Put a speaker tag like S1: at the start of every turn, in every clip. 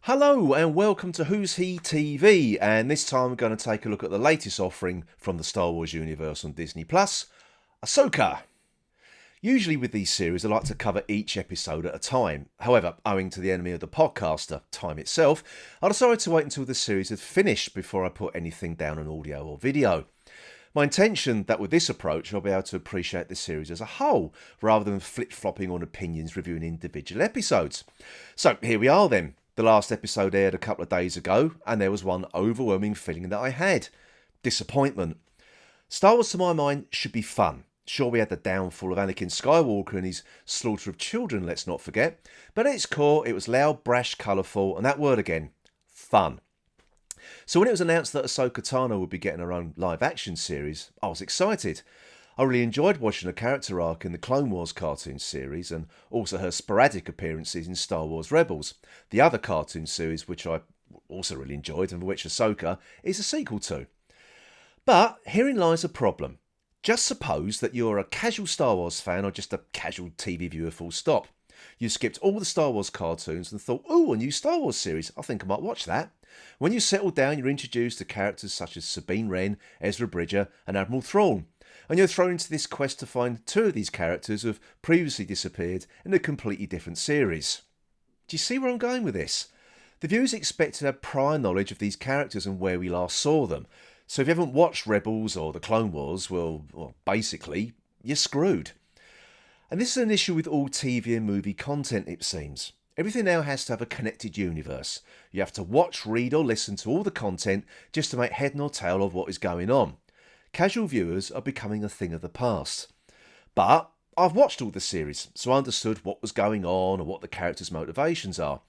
S1: Hello and welcome to Who's He TV, and this time we're going to take a look at the latest offering from the Star Wars universe on Disney Plus, Ahsoka. Usually with these series I like to cover each episode at a time. However, owing to the enemy of the podcaster, time itself, I decided to wait until the series had finished before I put anything down on audio or video. My intention that with this approach I'll be able to appreciate the series as a whole, rather than flip-flopping on opinions reviewing individual episodes. So here we are then. The last episode aired a couple of days ago, and there was one overwhelming feeling that I had. Disappointment. Star Wars to my mind should be fun. Sure, we had the downfall of Anakin Skywalker and his slaughter of children, let's not forget, but at its core it was loud, brash, colourful, and that word again, fun. So when it was announced that Ahsoka Tano would be getting her own live action series, I was excited. I really enjoyed watching her character arc in the Clone Wars cartoon series and also her sporadic appearances in Star Wars Rebels, the other cartoon series which I also really enjoyed and which Ahsoka is a sequel to. But herein lies a problem. Just suppose that you're a casual Star Wars fan or just a casual TV viewer full stop. You skipped all the Star Wars cartoons and thought, "Ooh, a new Star Wars series, I think I might watch that." When you settle down, you're introduced to characters such as Sabine Wren, Ezra Bridger and Admiral Thrawn. And you're thrown into this quest to find two of these characters who have previously disappeared in a completely different series. Do you see where I'm going with this? The viewers expect to have prior knowledge of these characters and where we last saw them. So if you haven't watched Rebels or the Clone Wars, well, basically, you're screwed. And this is an issue with all TV and movie content, it seems. Everything now has to have a connected universe. You have to watch, read or listen to all the content just to make head nor tail of what is going on. Casual viewers are becoming a thing of the past. But I've watched all the series, so I understood what was going on and what the characters' motivations are.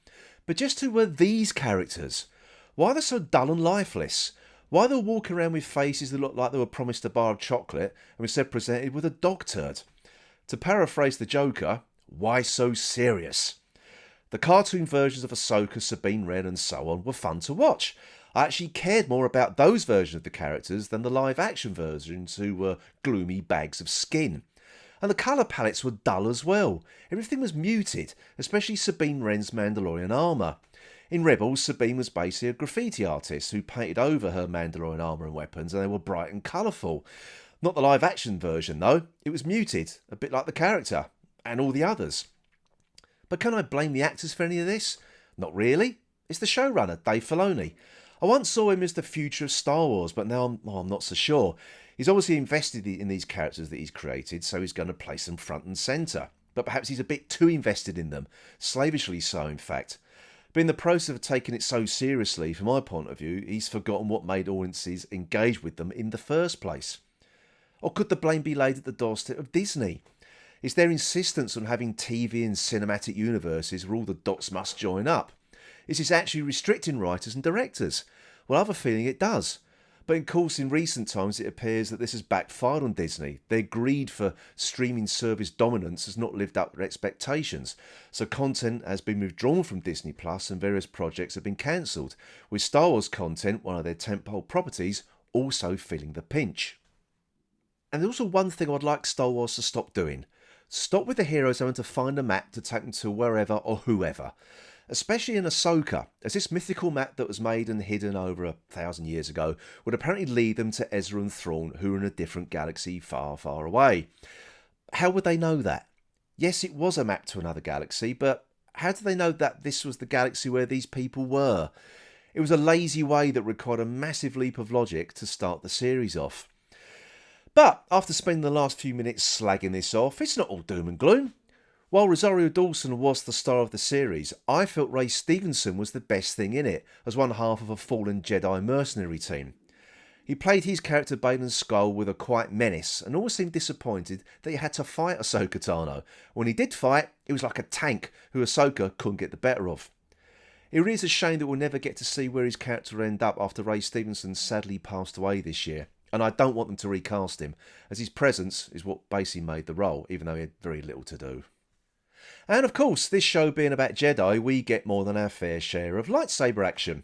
S1: But just who were these characters? Why are they so dull and lifeless? Why are they walking around with faces that look like they were promised a bar of chocolate and instead presented with a dog turd? To paraphrase the Joker, why so serious? The cartoon versions of Ahsoka, Sabine Wren and so on were fun to watch. I actually cared more about those versions of the characters than the live action versions who were gloomy bags of skin. And the colour palettes were dull as well. Everything was muted, especially Sabine Wren's Mandalorian armour. In Rebels, Sabine was basically a graffiti artist who painted over her Mandalorian armour and weapons and they were bright and colourful. Not the live action version though, it was muted, a bit like the character, and all the others. But can I blame the actors for any of this? Not really. It's the showrunner, Dave Filoni. I once saw him as the future of Star Wars, but now I'm not so sure. He's obviously invested in these characters that he's created, so he's going to place them front and centre. But perhaps he's a bit too invested in them, slavishly so in fact. But in the process of taking it so seriously, from my point of view, he's forgotten what made audiences engage with them in the first place. Or could the blame be laid at the doorstep of Disney? Is their insistence on having TV and cinematic universes where all the dots must join up? Is this actually restricting writers and directors? Well, I have a feeling it does. But of course, in recent times, it appears that this has backfired on Disney. Their greed for streaming service dominance has not lived up to expectations. So content has been withdrawn from Disney Plus and various projects have been cancelled, with Star Wars content, one of their tentpole properties, also feeling the pinch. And there's also one thing I'd like Star Wars to stop doing. Stop with the heroes having to find a map to take them to wherever or whoever. Especially in Ahsoka, as this mythical map that was made and hidden over 1,000 years ago would apparently lead them to Ezra and Thrawn, who are in a different galaxy far, far away. How would they know that? Yes, it was a map to another galaxy, but how do they know that this was the galaxy where these people were? It was a lazy way that required a massive leap of logic to start the series off. But after spending the last few minutes slagging this off, it's not all doom and gloom. While Rosario Dawson was the star of the series, I felt Ray Stevenson was the best thing in it, as one half of a fallen Jedi mercenary team. He played his character Baylan Skoll with a quiet menace, and always seemed disappointed that he had to fight Ahsoka Tano. When he did fight, it was like a tank who Ahsoka couldn't get the better of. It really is a shame that we'll never get to see where his character will end up after Ray Stevenson sadly passed away this year. And I don't want them to recast him, as his presence is what basically made the role, even though he had very little to do. And of course, this show being about Jedi, we get more than our fair share of lightsaber action.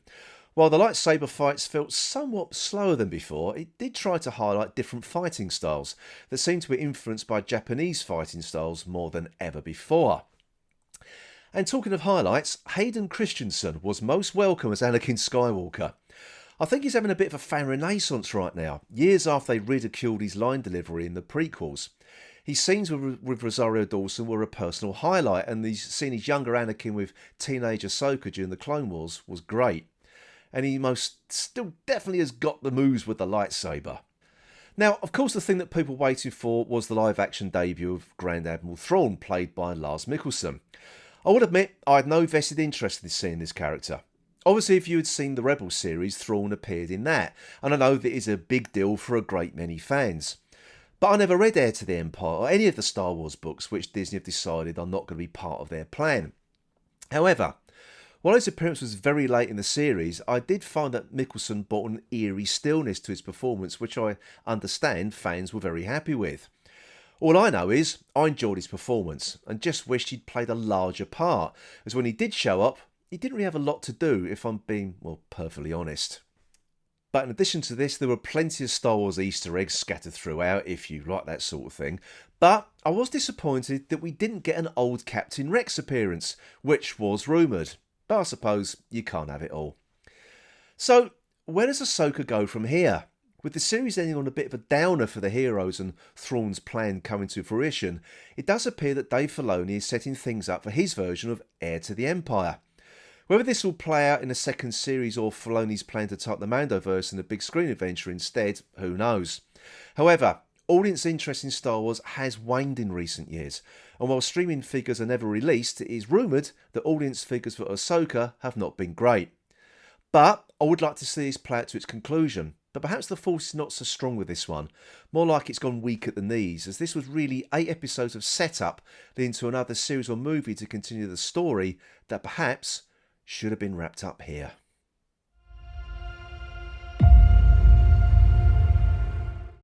S1: While the lightsaber fights felt somewhat slower than before, it did try to highlight different fighting styles that seem to be influenced by Japanese fighting styles more than ever before. And talking of highlights, Hayden Christensen was most welcome as Anakin Skywalker. I think he's having a bit of a fan renaissance right now, years after they ridiculed his line delivery in the prequels. His scenes with Rosario Dawson were a personal highlight, and seeing his younger Anakin with teenage Ahsoka during the Clone Wars was great. And he still definitely has got the moves with the lightsaber. Now, of course, the thing that people waited for was the live-action debut of Grand Admiral Thrawn, played by Lars Mikkelsen. I would admit I had no vested interest in seeing this character. Obviously, if you had seen the Rebels series, Thrawn appeared in that, and I know that is a big deal for a great many fans. But I never read Heir to the Empire or any of the Star Wars books, which Disney have decided are not going to be part of their plan. However, while his appearance was very late in the series, I did find that Mikkelsen brought an eerie stillness to his performance, which I understand fans were very happy with. All I know is I enjoyed his performance and just wished he'd played a larger part, as when he did show up, he didn't really have a lot to do, if I'm being, well, perfectly honest. But in addition to this, there were plenty of Star Wars Easter eggs scattered throughout, if you like that sort of thing. But I was disappointed that we didn't get an old Captain Rex appearance, which was rumoured. But I suppose you can't have it all. So, where does Ahsoka go from here? With the series ending on a bit of a downer for the heroes and Thrawn's plan coming to fruition, it does appear that Dave Filoni is setting things up for his version of Heir to the Empire. Whether this will play out in a second series or Filoni's plan to type the Mandoverse in a big screen adventure instead, who knows. However, audience interest in Star Wars has waned in recent years, and while streaming figures are never released, it is rumoured that audience figures for Ahsoka have not been great. But I would like to see this play out to its conclusion, but perhaps the force is not so strong with this one, more like it's gone weak at the knees, as this was really 8 episodes of setup leading to another series or movie to continue the story that perhaps should have been wrapped up here.